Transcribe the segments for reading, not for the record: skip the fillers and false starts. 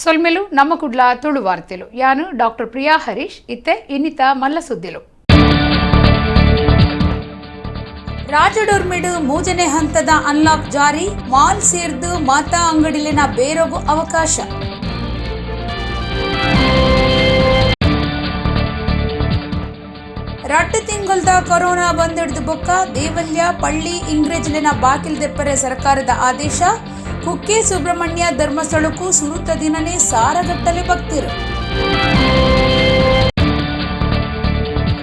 ಸೊಲ್ಮೆಲು ನಮ್ಮ ಕುಡ್ಲ ತುಳು ವಾರ್ತೆಲು ಯಾನು ಡಾಕ್ಟರ್ ಪ್ರಿಯಾ ಹರೀಶ್ ಇತ್ತೆ ಇನ್ನಿತ ಮಲ್ಲ ಸುದ್ದಿಲು. ರಾಜಡೋರ್ಮೆಡು ಮೂಜನೆ ಹಂತದ ಅನ್ಲಾಕ್ ಜಾರಿ, ಮಾಲ್ ಸೇರ್ದು ಮಾತಾ ಅಂಗಡಿಲಿನ ಬೇರೋಗು ಅವಕಾಶ. ರಟ್ಟು ತಿಂಗಳದ ಕೊರೋನಾ ಬಂದಿಡ್ದು ಬೊಕ್ಕ ದೇವಲ್ಯ ಪಳ್ಳಿ ಇಂಗ್ರೇಜ್ಲಿನ ಬಾಕಿಲ್ ದೆಪ್ಪರೆ ಸರ್ಕಾರದ ಆದೇಶ. ಕುಕ್ಕೆ ಸುಬ್ರಹ್ಮಣ್ಯ ಧರ್ಮಸ್ಥಳಕ್ಕೂ ಸುರುತ ದಿನನೇ ಸಾರಗಟ್ಟಲೆ ಭಕ್ತರು.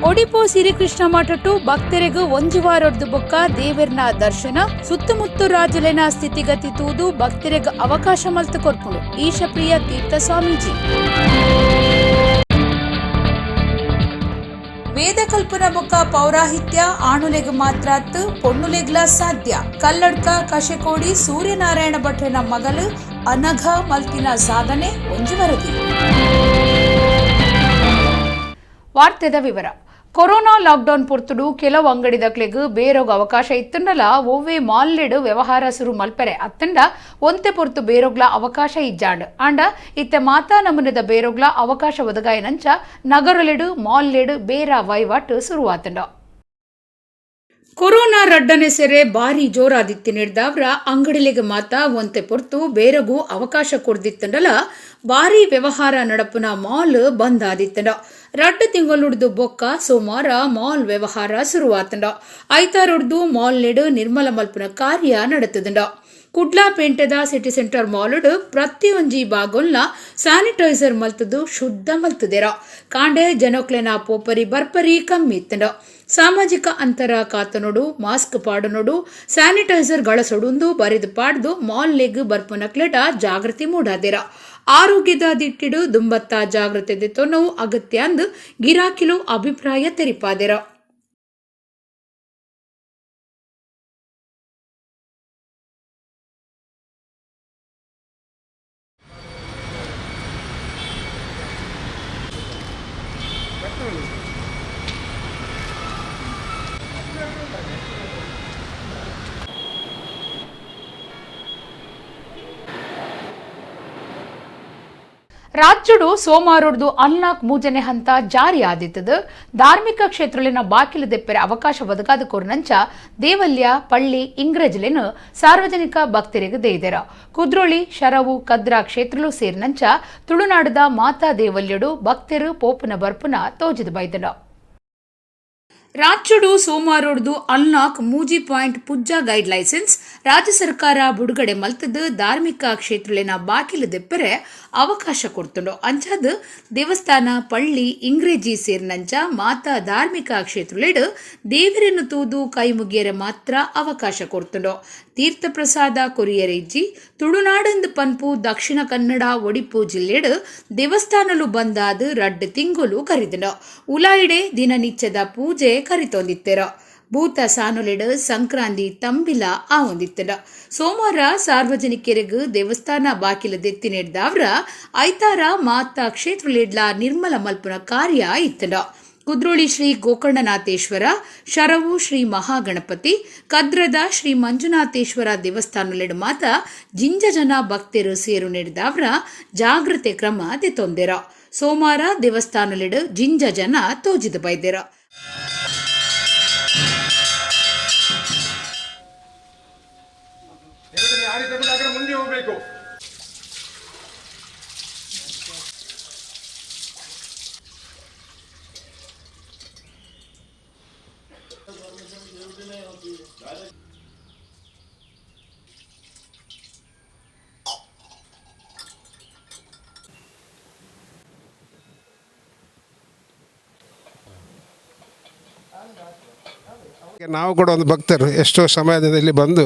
ಒಡಿಪೋ ಸಿರಿಕೃಷ್ಣ ಮಠಟು ಭಕ್ತರಿಗೂ ಒಂಜುವಾರೊಡ್ದು ಬೊಕ್ಕ ದೇವರ್ನ ದರ್ಶನ. ಸುತ್ತಮುತ್ತ ರಾಜುಲೆನ ಸ್ಥಿತಿಗತಿ ತೂದು ಭಕ್ತರಿಗೂ ಅವಕಾಶ ಮಲ್ತು ಕೊರ್ಪುಡು ಈಶಪ್ರಿಯ ತೀರ್ಥ ಸ್ವಾಮೀಜಿ. ವೇದ ಕಲ್ಪನ ಬೊಕ್ಕ ಪೌರಾಹಿತ್ಯ ಆಣುಲೆಗ್ ಮಾತ್ರಾತ್ ಪೊಣ್ಣುಲೆಗ್ಲ ಸಾಧ್ಯ. ಕಲ್ಲಡ್ಕ ಕಶೆಕೋಡಿ ಸೂರ್ಯನಾರಾಯಣ ಭಟ್ರನ ಮಗಲು ಅನಘ ಮಲ್ತಿನ ಸಾಧನೆ ಒಂಜಿ ವರದಿ. ವಾರ್ತೆದ ವಿವರ. ಕೊರೋನಾ ಲಾಕ್ಡೌನ್ ಪೊರ್ತುಡು ಕೆಲವು ಅಂಗಡಿದಕ್ಲೆಗ್ ಬೇರೋಗ ಅವಕಾಶ ಇತ್ತಂಡಲ ಒವ್ವೆ ಮಾಲ್ಲೆಡ್ ವ್ಯವಹಾರ ಶುರು ಮಲ್ಪೆರೆ ಅತ್ತಂಡ ಒಂತೆ ಪೊರ್ತು ಬೇರೋಗ್ಲ ಅವಕಾಶ ಇಜ್ಜಾಂಡ್ ಆಂಡ ಇತ್ತೆ ಮಾತಾ ನಮೂನೆದ ಬೇರೋಗ್ಲ ಅವಕಾಶ ಒದಗಾಯನಂಚ ನಗರಲೆಡು ಮಾಲ್ಲೆಡ್ ಬೇರ ವಹಿವಾಟು ಶುರುವಾತಂಡ. ಕೊರೋನಾ ರಡ್ಡನೆ ಸೆರೆ ಬಾರಿ ಜೋರಾದಿತ್ತಿ ನೀಡ್ದಾವ್ರ ಅಂಗಡಿಲೆಗ್ ಮಾತ ಒಂತೆ ಪೊರ್ತು ಬೇರಗೂ ಅವಕಾಶ ಕೊಡ್ದಿತ್ತಂಡಲ ಬಾರಿ ವ್ಯವಹಾರ ನಡಪುನ ಮಾಲ್ ಬಂದ್ ಆದಿತ್ತಂಡ. ರಡ್ಡು ತಿಂಗಳುಡ್ದು ಬೊಕ್ಕ ಸೋಮವಾರ ಮಾಲ್ ವ್ಯವಹಾರ ಶುರುವಾತಂಡ. ಐತಾರೊಡ್ದು ಮಾಲ್ನೆಡ್ ನಿರ್ಮಲ ಮಲ್ಪುನ ಕಾರ್ಯ ನಡೆತದಂಡ. ಕುಡ್ಲಾಪೇಂಟೆದ ಸಿಟಿ ಸೆಂಟರ್ ಮಾಲ್ಡ್ ಪ್ರತಿಯೊಂಜಿ ಬಾಗೊಲ್ನ ಸ್ಯಾನಿಟೈಸರ್ ಮಲ್ತದು ಶುದ್ಧ ಮಲ್ತದೆರ. ಕಾಂಡೆ ಜನೊಕ್ಲೆನ ಪೋಪರಿ ಬರ್ಪರಿ ಕಮ್ಮಿ ಇತ್ತಂಡ. ಸಾಮಾಜಿಕ ಅಂತರ ಕಾತನೋಡು ಮಾಸ್ಕ್ ಪಾಡನೋಡು ಸ್ಯಾನಿಟೈಸರ್ ಗಳಸೊಡುಂದು ಬರೆದು ಪಾಡ್ದು ಮಾಲ್ ಲೆಗ್ ಬರ್ಪುನಕ್ಲೆಟ ಜಾಗೃತಿ ಮೂಡಾದೆರ. ಆರೋಗ್ಯದ ದಿಟ್ಟಿಡು ದುಂಬತ್ತ ಜಾಗೃತಿ ದೆತ್ತೊನ್ನವು ಅಗತ್ಯ ಅಂದು ಗಿರಾಕಿಲು ಅಭಿಪ್ರಾಯ ತೆರಿಪಾದೆರ. ರಾಜ್ಯಡು ಸೋಮವಾರೊಡ್ದು ಅನ್ಲಾಕ್ ಮೂಜನೆ ಹಂತ ಜಾರಿ ಆದಿತ್ತದು. ಧಾರ್ಮಿಕ ಕ್ಷೇತ್ರಲಿನ ಬಾಕಿಲು ದೆಪ್ಪರೆ ಅವಕಾಶ ಒದಗಾದ ಕೊರ್ನಂಚ ದೇವಲ್ಯ ಪಳ್ಳಿ ಇಂಗ್ರೇಜ್ಲೆನು ಸಾರ್ವಜನಿಕ ಭಕ್ತರಿಗೆ ದೇಯ್ದೆರ. ಕುದ್ರೋಳಿ ಶರವು ಕದ್ರಾ ಕ್ಷೇತ್ರಲು ಸೇರಿನಂಚ ತುಳುನಾಡದ ಮಾತಾ ದೇವಲ್ಯಡು ಭಕ್ತರು ಪೋಪುನ ಬರ್ಪುನ ತೋಜಿದ ಬೈದನ. ರಾಜ್ಯಡು ಸೋಮವಾರೊಡ್ದು ಅನ್ಲಾಕ್ ಮೂಜಿ ಪಾಯಿಂಟ್ ಪುಜ್ಜಾ ಗೈಡ್ ಲೈಸೆನ್ಸ್ ರಾಜ್ಯ ಸರ್ಕಾರ ಬಿಡುಗಡೆ ಮಲ್ತದ್ದು ಧಾರ್ಮಿಕ ಕ್ಷೇತ್ರಲಿನ ಬಾಕಿಲು ದೆಪ್ಪರೆ ಅವಕಾಶ ಕೊಡ್ತುಂಡು. ಅಂಚಾದ ದೇವಸ್ಥಾನ ಪಳ್ಳಿ ಇಂಗ್ರೇಜಿ ಸೇರಿನಂಚ ಮಾತಾ ಧಾರ್ಮಿಕ ಕ್ಷೇತ್ರಲೆಡ್ ದೇವರನ್ನು ತೂದು ಕೈ ಮುಗಿಯರೆ ಮಾತ್ರ ಅವಕಾಶ ಕೊಡ್ತುಂಡು. ತೀರ್ಥ ಪ್ರಸಾದ ಕೊರಿಯರೆಜ್ಜಿ ತುಳುನಾಡಂದು ಪನ್ಪು ದಕ್ಷಿಣ ಕನ್ನಡ ಒಡಿಪು ಜಿಲ್ಲೆಡ್ ದೇವಸ್ಥಾನಲು ಬಂದಾದ ರಡ್ಡು ತಿಂಗುಲು ಕರಿದನು. ಉಲಾಯಿಡೆ ದಿನನಿತ್ಯದ ಪೂಜೆ ಕರಿತೊಂದಿತ್ತೆರ. ಭೂತ ಸಾನುಲೆಡ್ ಸಂಕ್ರಾಂತಿ ತಂಬಿಲ ಆವೊಂದಿತ್ತೆರ. ಸೋಮವಾರ ಸಾರ್ವಜನಿಕರಿಗೂ ದೇವಸ್ಥಾನ ಬಾಕಿಲು ದೆತ್ತಿ ನೀಡ್ದಾವ್ರ ಐತಾರ ಮಾತಾ ಕ್ಷೇತ್ರಲೆಡ್ಲ ನಿರ್ಮಲ ಮಲ್ಪುನ ಕಾರ್ಯ ಇತ್ತಡ. ಕುದ್ರೋಳಿ ಶ್ರೀ ಗೋಕರ್ಣನಾಥೇಶ್ವರ, ಶರವು ಶ್ರೀ ಮಹಾಗಣಪತಿ, ಕದ್ರದ ಶ್ರೀ ಮಂಜುನಾಥೇಶ್ವರ ದೇವಸ್ಥಾನಲೆಡ್ ಮಾತ ಜಿಂಜ ಜನ ಭಕ್ತರು ಸೇರು ನೀಡಿದಾವ್ರ ಜಾಗೃತೆ ಕ್ರಮ ದೆತ್ತೊಂದೆರ. ಸೋಮವಾರ ದೇವಸ್ಥಾನಲೆಡ್ ಜಿಂಜ ಜನ ತೋಜಿದ ಬೈದೆರ. ಮುಂದೆ ಹೋಗ್ಬೇಕು. ನಾವು ಕೂಡ ಒಂದು ಭಕ್ತರು ಎಷ್ಟೋ ಸಮಯದಿಂದ ಇಲ್ಲಿ ಬಂದು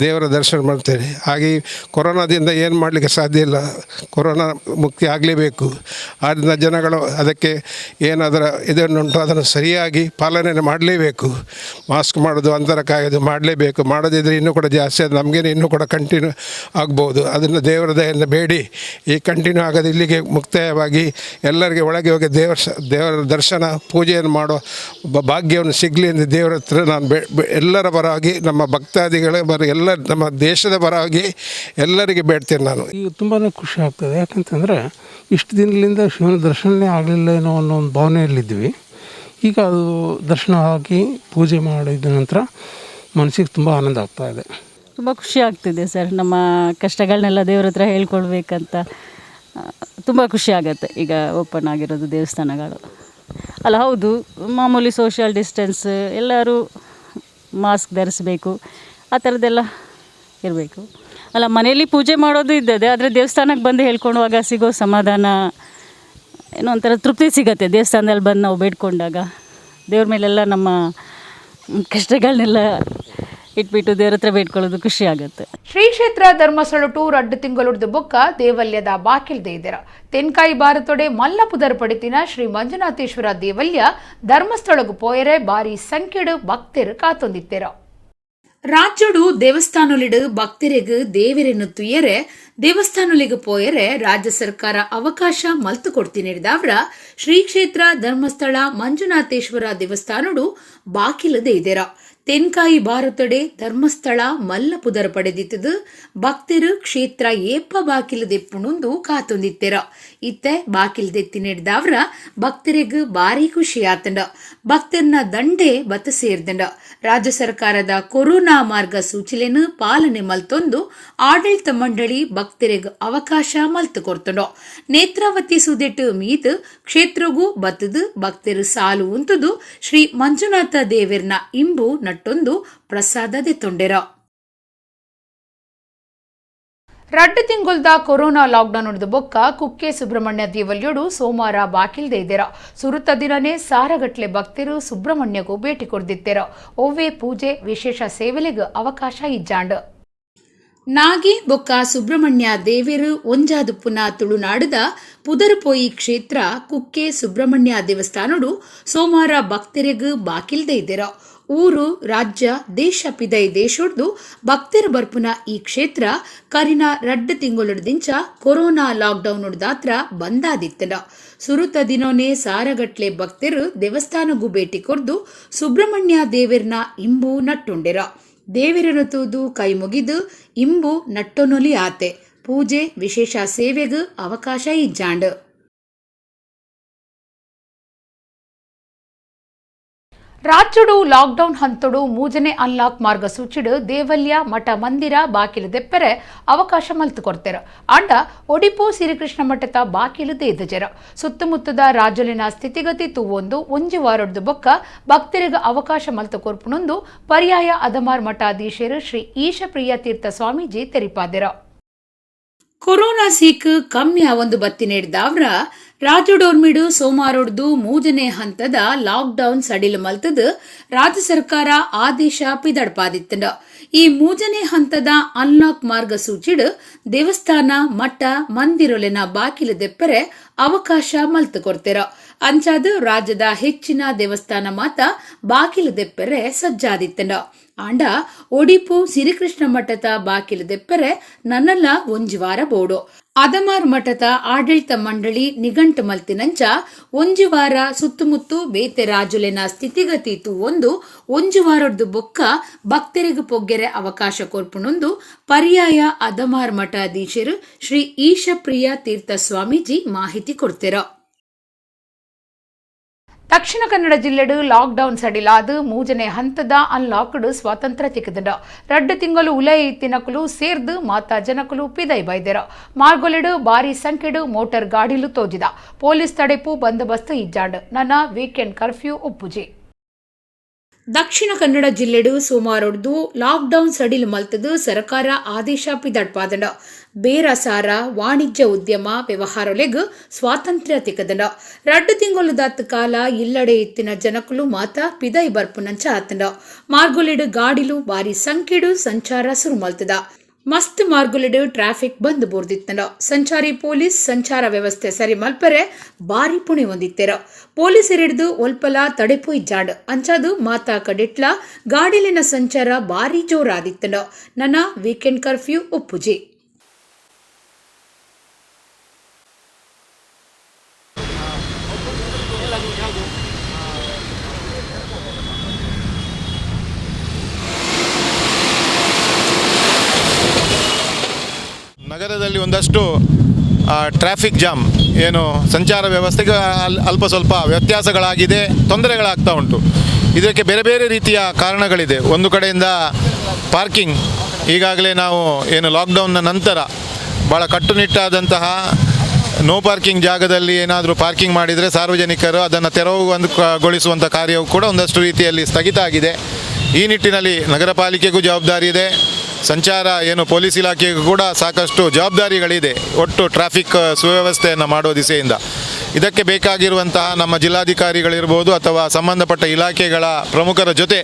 ದೇವರ ದರ್ಶನ ಮಾಡ್ತೇವೆ. ಹಾಗೆ ಕೊರೋನಾದಿಂದ ಏನು ಮಾಡಲಿಕ್ಕೆ ಸಾಧ್ಯ ಇಲ್ಲ, ಕೊರೋನಾ ಮುಕ್ತಿ ಆಗಲೇಬೇಕು. ಆದ್ದರಿಂದ ಜನಗಳು ಅದಕ್ಕೆ ಏನಾದರ ಇದನ್ನುಂಟು ಅದನ್ನು ಸರಿಯಾಗಿ ಪಾಲನೆ ಮಾಡಲೇಬೇಕು. ಮಾಸ್ಕ್ ಮಾಡೋದು, ಅಂತರ ಕಾಯೋದು ಮಾಡಲೇಬೇಕು. ಮಾಡದಿದ್ದರೆ ಇನ್ನೂ ಕೂಡ ಜಾಸ್ತಿ ಅದು ನಮಗೇನು ಇನ್ನೂ ಕೂಡ ಕಂಟಿನ್ಯೂ ಆಗ್ಬೋದು. ಅದನ್ನು ದೇವರ ದಯೆಯಿಂದ ಬೇಡಿ ಈ ಕಂಟಿನ್ಯೂ ಆಗೋದು ಇಲ್ಲಿಗೆ ಮುಕ್ತಾಯವಾಗಿ ಎಲ್ಲರಿಗೆ ಒಳಗೆ ಹೋಗಿ ದೇವರ ದರ್ಶನ ಪೂಜೆಯನ್ನು ಮಾಡೋ ಭಾಗ್ಯವನ್ನು ಸಿಗಲಿ ಎಂದು ದೇವರ ಹತ್ರ ನಾನು ಎಲ್ಲರ ಪರವಾಗಿ ನಮ್ಮ ಭಕ್ತಾದಿಗಳ ಎಲ್ಲ ನಮ್ಮ ದೇಶದ ಪರವಾಗಿ ಎಲ್ಲರಿಗೆ ಬೇಡ್ತೇನೆ ನಾನು. ಈಗ ತುಂಬಾ ಖುಷಿ ಆಗ್ತದೆ. ಯಾಕಂತಂದರೆ ಇಷ್ಟು ದಿನದಿಂದ ಶಿವನ ದರ್ಶನವೇ ಆಗಲಿಲ್ಲ ಏನೋ ಅನ್ನೋ ಒಂದು ಭಾವನೆಯಲ್ಲಿದ್ವಿ. ಈಗ ಅದು ದರ್ಶನ ಆಗಿ ಪೂಜೆ ಮಾಡಿದ ನಂತರ ಮನಸ್ಸಿಗೆ ತುಂಬ ಆನಂದ ಆಗ್ತಾಯಿದೆ. ತುಂಬ ಖುಷಿ ಆಗ್ತಿದೆ ಸರ್. ನಮ್ಮ ಕಷ್ಟಗಳನ್ನೆಲ್ಲ ದೇವ್ರ ಹತ್ರ ಹೇಳ್ಕೊಳ್ಬೇಕಂತ ತುಂಬ ಖುಷಿ ಆಗುತ್ತೆ. ಈಗ ಓಪನ್ ಆಗಿರೋದು ದೇವಸ್ಥಾನಗಳು ಅಲ್ಲ. ಹೌದು, ಮಾಮೂಲಿ ಸೋಷಿಯಲ್ ಡಿಸ್ಟೆನ್ಸ್, ಎಲ್ಲರೂ ಮಾಸ್ಕ್ ಧರಿಸ್ಬೇಕು, ಆ ಥರದ್ದೆಲ್ಲ ಇರಬೇಕು ಅಲ್ಲ. ಮನೆಯಲ್ಲಿ ಪೂಜೆ ಮಾಡೋದು ಇದ್ದದೆ, ಆದರೆ ದೇವಸ್ಥಾನಕ್ಕೆ ಬಂದು ಹೇಳ್ಕೊಳುವಾಗ ಸಿಗೋ ಸಮಾಧಾನ ಏನೋ ಒಂಥರ ತೃಪ್ತಿ ಸಿಗುತ್ತೆ. ದೇವಸ್ಥಾನದಲ್ಲಿ ಬಂದು ನಾವು ಬೇಡ್ಕೊಂಡಾಗ ದೇವ್ರ ಮೇಲೆಲ್ಲ ನಮ್ಮ ಕಷ್ಟಗಳನ್ನೆಲ್ಲ ಇಟ್ಬಿಟ್ಟು ದೇವ್ರ ಹತ್ರ ಬೇಡ್ಕೊಳ್ಳೋದು ಖುಷಿ ಆಗುತ್ತೆ. ಶ್ರೀ ಕ್ಷೇತ್ರ ಧರ್ಮಸ್ಥಳ ಟೂರ್ ಅಡ್ಡು ತಿಂಗಳುಡ್ದು ಬೊಕ್ಕ ದೇವಲ್ಯದ ಬಾಕಿಲ್ದೆ ಇದ್ದೀರ ತೆನ್ಕಾಯಿ ಬಾರತೊಡೆ ಮಲ್ಲಪುದರ್ ಪಡಿತಿನ ಶ್ರೀ ಮಂಜುನಾಥೇಶ್ವರ ದೇವಲ್ಯ ಧರ್ಮಸ್ಥಳಗೂ ಪೋಯರೆ ಬಾರಿ ಸಂಖ್ಯೆಡು ಭಕ್ತರು ಕಾತೊಂದಿತ್ತೆರ. ರಾಜ್ಯಡು ದೇವಸ್ಥಾನಲಿಡು ಭಕ್ತರಿಗೂ ದೇವರನ್ನು ತುಯ್ಯರೆ ದೇವಸ್ಥಾನಲಿಗೆ ಪೋಯರೆ ರಾಜ್ಯ ಸರ್ಕಾರ ಅವಕಾಶ ಮಲ್ತು ಕೊಡ್ತಿನಿಡ್ದಾವ್ರ ಶ್ರೀ ಕ್ಷೇತ್ರ ಧರ್ಮಸ್ಥಳ ಮಂಜುನಾಥೇಶ್ವರ ದೇವಸ್ಥಾನಡು ಬಾಕಿಲದೆ ಇದೆರ. ತೆನ್ಕಾಯಿ ಬಾರತೊಡೆ ಧರ್ಮಸ್ಥಳ ಮಲ್ಲಪುದರ್ ಪಡೆದಿತ್ತದು ಭಕ್ತರು ಕ್ಷೇತ್ರ ಏಪ ಬಾಕಿಲದೆಪ್ಪುಣುಂದು ಕಾತೊಂದಿತ್ತೆರ. ಇತ್ತೆ ಬಾಕಿಲ್ದೆತ್ತಿ ನೆಡ್ದಾವ್ರ ಭಕ್ತರಿಗೂ ಬಾರಿ ಖುಷಿ ಆತಂಡ. ಭಕ್ತರನ್ನ ದಂಡೆ ಬತ್ತ ಸೇರ್ದಂಡ. ರಾಜ್ಯ ಸರ್ಕಾರದ ಕೊರೋನಾ ಮಾರ್ಗಸೂಚಿಲೆನು ಪಾಲನೆ ಮಲ್ತೊಂದು ಆಡಳಿತ ಮಂಡಳಿ ಭಕ್ತರಿಗೂ ಅವಕಾಶ ಮಲ್ತು ಕೊಡ್ತಂಡ. ನೇತ್ರಾವತಿ ಸುದೆಟ್ಟು ಮೀದು ಕ್ಷೇತ್ರಗೂ ಬತ್ತದು ಭಕ್ತರು ಸಾಲು ಉಂತದು ಶ್ರೀ ಮಂಜುನಾಥ ದೇವರ್ನ ಇಂಬು ನಟ್ಟೊಂದು ಪ್ರಸಾದದೆ ತೊಂಡೆರ. ರಡ್ಡು ತಿಂಗುಲ್ದ ಕೊರೋನಾ ಲಾಕ್ಡೌನ್ ಹಿಡಿದು ಬೊಕ್ಕ ಕುಕ್ಕೆ ಸುಬ್ರಹ್ಮಣ್ಯ ದೇವಲ್ಯೋಡು ಸೋಮವಾರ ಬಾಕಿಲ್ದೆ ಇದ್ದೀರ. ಸುರುತ ದಿನನೇ ಸಾರಗಟ್ಲೆ ಭಕ್ತರು ಸುಬ್ರಹ್ಮಣ್ಯಗೂ ಭೇಟಿ ಕೊಡ್ದಿತ್ತೆರ. ಒವ್ವೆ ಪೂಜೆ ವಿಶೇಷ ಸೇವೆಲೆಗೂ ಅವಕಾಶ ಇಜ್ಜಾಂಡ್. ನಾಗಿ ಬೊಕ್ಕ ಸುಬ್ರಹ್ಮಣ್ಯ ದೇವೇರು ಒಂಜಾದು ಪುನಃ ತುಳುನಾಡದ ಪುದರ್ಪೋಯಿ ಕ್ಷೇತ್ರ ಕುಕ್ಕೆ ಸುಬ್ರಹ್ಮಣ್ಯ ದೇವಸ್ಥಾನಡು ಸೋಮವಾರ ಭಕ್ತರಿಗೂ ಬಾಕಿಲ್ದೆ ಇದ್ದೀರ. ಊರು ರಾಜ್ಯ ದೇಶ ಪಿದೈ ದೇಶೊಡ್ದು ಭಕ್ತರು ಬರ್ಪುನ ಈ ಕ್ಷೇತ್ರ ಕರಿನ ರಡ್ಡು ತಿಂಗಳೊಡ್ದಿಂಚ ಕೊರೋನಾ ಲಾಕ್ಡೌನ್ ಉಡ್ದಾತ್ರ ಬಂದಾದಿತ್ತಡ. ಸುರುತ ದಿನೋನೆ ಸಾರಗಟ್ಲೆ ಭಕ್ತರು ದೇವಸ್ಥಾನಗೂ ಭೇಟಿ ಕೊರ್ದು ಸುಬ್ರಹ್ಮಣ್ಯ ದೇವರ್ನ ಇಂಬು ನಟ್ಟುಂಡೆರ. ದೇವರನ್ನು ತೂದು ಕೈ ಮುಗಿದು ಇಂಬು ನಟ್ಟೊನೊಲಿ ಆತೆ. ಪೂಜೆ ವಿಶೇಷ ಸೇವೆಗೂ ಅವಕಾಶ ಇಜ್ಜಾಂಡ್. ರಾಜ್ಯಡು ಲಾಕ್ಡೌನ್ ಹಂತಡು ಮೂಜನೆ ಅನ್ಲಾಕ್ ಮಾರ್ಗಸೂಚಿಡು ದೇವಲ್ಯ ಮಠ ಮಂದಿರ ಬಾಕಿಲು ದೆಪ್ಪರೆ ಅವಕಾಶ ಮಲ್ತು ಕೊಡ್ತೆರ. ಅಂಡ ಒಡಿಪು ಶ್ರೀಕೃಷ್ಣ ಮಠದ ಬಾಕಿಲು ಎದ್ದಜೆರ. ಸುತ್ತಮುತ್ತದ ರಾಜ್ಯಲಿನ ಸ್ಥಿತಿಗತಿ ತೂವೊಂದು ಒಂಜಿ ವಾರಡ್ದು ಬೊಕ್ಕ ಭಕ್ತರಿಗೆ ಅವಕಾಶ ಮಲ್ತು ಕೊರ್ಪುನೊಂದು ಪರ್ಯಾಯ ಅದಮಾರ್ ಮಠಾಧೀಶರು ಶ್ರೀ ಈಶಪ್ರಿಯ ತೀರ್ಥ ಸ್ವಾಮೀಜಿ ತೆರಿಪಾದೆರ. ಕೊರೋನಾ ಸೀಕ್ ಕಮ್ಮಿ ಒಂದು ಬತ್ತಿ ನೀಡಿದಾವ್ರ ರಾಜ್ಯಡೋರ್ಮಿಡು ಸೋಮಾರೊಡ್ದು ಮೂಜನೆ ಹಂತದ ಲಾಕ್ಡೌನ್ ಸಡಿಲು ಮಲ್ತದ ರಾಜ್ಯ ಸರ್ಕಾರ ಆದೇಶ ಪಿದಡ್ಪಾದಿತ್ತಂಡ. ಈ ಮೂಜನೆ ಹಂತದ ಅನ್ಲಾಕ್ ಮಾರ್ಗಸೂಚಿಡು ದೇವಸ್ಥಾನ ಮಠ ಮಂದಿರೊಲೆನ ಬಾಕಿಲು ದೆಪ್ಪರೆ ಅವಕಾಶ ಮಲ್ತು ಕೊಡ್ತೆರ. ಅಂಚಾದ ರಾಜ್ಯದ ಹೆಚ್ಚಿನ ದೇವಸ್ಥಾನ ಮಾತ ಬಾಕಿಲು ದೆಪ್ಪರೆ ಸಜ್ಜಾದಿತ್ತಂಡ. ಆಂಡ ಒಡಿಪು ಶ್ರೀಕೃಷ್ಣ ಮಠದ ಬಾಕಿಲು ದೆಪ್ಪರೆ ನನ್ನಲ್ಲ ಒಂಜಿ ವಾರ ಬೋಡು. ಅದಮಾರ್ ಮಠದ ಆಡಳಿತ ಮಂಡಳಿ ನಿಘಂಟು ಮಲ್ತಿನಂಚ ಒಂಜಿ ವಾರ ಸುತ್ತಮುತ್ತು ಬೇತೆ ರಾಜುಲೆನ ಸ್ಥಿತಿಗತಿ ಒಂದು ಒಂಜಿ ವಾರದ್ದು ಬೊಕ್ಕ ಭಕ್ತರಿಗೆ ಪೊಗ್ಗೆರೆ ಅವಕಾಶ ಕೊರ್ಪುನೊಂದು ಪರ್ಯಾಯ ಅದಮಾರ್ ಮಠಾಧೀಶರು ಶ್ರೀ ಈಶಪ್ರಿಯ ತೀರ್ಥ ಸ್ವಾಮೀಜಿ ಮಾಹಿತಿ ಕೊಡ್ತೆರ. ದಕ್ಷಿಣ ಕನ್ನಡ ಜಿಲ್ಲೆಡು ಲಾಕ್ಡೌನ್ ಸಡಿಲಾದು ಮೂಜನೆ ಹಂತದ ಅನ್ಲಾಕ್ಡ್ ಸ್ವಾತಂತ್ರ್ಯ ತಿಕ್ಕದಂಡ. ರಡ್ಡು ತಿಂಗಳು ಉಲಯ ಇತ್ತಿನಕಲು ಸೇರ್ದು ಮಾತಾ ಜನಕಲು ಪಿದೈ ಬೈದೆರ. ಮಾರ್ಗೊಲೆಡು ಬಾರಿ ಸಂಖ್ಯೆಡು ಮೋಟಾರ್ ಗಾಡಿಲು ತೋಜಿದ. ಪೊಲೀಸ್ ತಡೆಪು ಬಂದೋಬಸ್ತ್ ಇಜ್ಜಾಂಡ್. ನನ್ನ weekend curfew ಉಪ್ಪುಜಿ. Dakshina Kannada ಜಿಲ್ಲೆಡು ಸೋಮವಾರೊಡ್ದು lockdown ಸಡಿಲು ಮಲ್ತದು ಸರ್ಕಾರ ಆದೇಶ ಪಿದಡ್ಪಾದಂಡ. ಬೇರಸಾರ ವಾಣಿಜ್ಯ ಉದ್ಯಮ ವ್ಯವಹಾರಲೆಗ್ ಸ್ವಾತಂತ್ರ್ಯ ತಿಕ್ಕದಂಡ. ರಡ್ಡು ತಿಂಗಳದಾತ ಕಾಲ ಇಲ್ಲಡೆ ಇತ್ತಿನ ಜನಕಲು ಮಾತ ಪಿದೈ ಬರ್ಪುನಂಚ ಆತಂಡ. ಮಾರ್ಗೊಲೆಡು ಗಾಡಿಲು ಬಾರಿ ಸಂಖ್ಯೆಡು ಸಂಚಾರ ಸುರು ಮಲ್ತದ. ಮಸ್ತ್ ಮಾರ್ಗುಲಿಡು ಟ್ರಾಫಿಕ್ ಬಂದ್ ಬೋರ್ದಿತ್ತಂಡ. ಸಂಚಾರಿ ಪೊಲೀಸ್ ಸಂಚಾರ ವ್ಯವಸ್ಥೆ ಸರಿ ಮಲ್ಪರೆ ಬಾರಿ ಪುಣೆ ಹೊಂದಿತ್ತೆರ. ಪೊಲೀಸರು ಹಿಡಿದು ಒಲ್ಪಲ ತಡೆಪು ಇಜ್ಜಾಂಡ್. ಅಂಚಾದು ಮಾತಾ ಕಡೆಟ್ಲ ಗಾಡಿಲಿನ ಸಂಚಾರ ಬಾರಿ ಜೋರಾದಿತ್ತಂಡ. ನನ್ನ ವೀಕೆಂಡ್ ಕರ್ಫ್ಯೂ ಉಪ್ಪುಜಿ. ನಗರದಲ್ಲಿ ಒಂದಷ್ಟು ಟ್ರಾಫಿಕ್ ಜಾಮ್ ಏನು ಸಂಚಾರ ವ್ಯವಸ್ಥೆಗೆ ಅಲ್ಪ ಸ್ವಲ್ಪ ವ್ಯತ್ಯಾಸಗಳಾಗಿದೆ, ತೊಂದರೆಗಳಾಗ್ತಾ ಉಂಟು. ಇದಕ್ಕೆ ಬೇರೆ ಬೇರೆ ರೀತಿಯ ಕಾರಣಗಳಿದೆ. ಒಂದು ಕಡೆಯಿಂದ ಪಾರ್ಕಿಂಗ್, ಈಗಾಗಲೇ ನಾವು ಏನು ಲಾಕ್ಡೌನ್ನ ನಂತರ ಭಾಳ ಕಟ್ಟುನಿಟ್ಟಾದಂತಹ ನೋ ಪಾರ್ಕಿಂಗ್ ಜಾಗದಲ್ಲಿ ಏನಾದರೂ ಪಾರ್ಕಿಂಗ್ ಮಾಡಿದರೆ ಸಾರ್ವಜನಿಕರು ಅದನ್ನು ತೆರವುಗೊಳಿಸುವಂಥ ಕಾರ್ಯವು ಕೂಡ ಒಂದಷ್ಟು ರೀತಿಯಲ್ಲಿ ಸ್ಥಗಿತ ಆಗಿದೆ. ಈ ನಿಟ್ಟಿನಲ್ಲಿ ನಗರ ಪಾಲಿಕೆಗೂ ಜವಾಬ್ದಾರಿ ಇದೆ, ಸಂಚಾರ ಏನು ಪೊಲೀಸ್ ಇಲಾಖೆಗೂ ಕೂಡ ಸಾಕಷ್ಟು ಜವಾಬ್ದಾರಿಗಳಿದೆ ಒಟ್ಟು ಟ್ರಾಫಿಕ್ ಸುವ್ಯವಸ್ಥೆಯನ್ನು ಮಾಡುವ ದಿಸೆಯಿಂದ. ಇದಕ್ಕೆ ಬೇಕಾಗಿರುವಂತಹ ನಮ್ಮ ಜಿಲ್ಲಾಧಿಕಾರಿಗಳಿರ್ಬೋದು ಅಥವಾ ಸಂಬಂಧಪಟ್ಟ ಇಲಾಖೆಗಳ ಪ್ರಮುಖರ ಜೊತೆ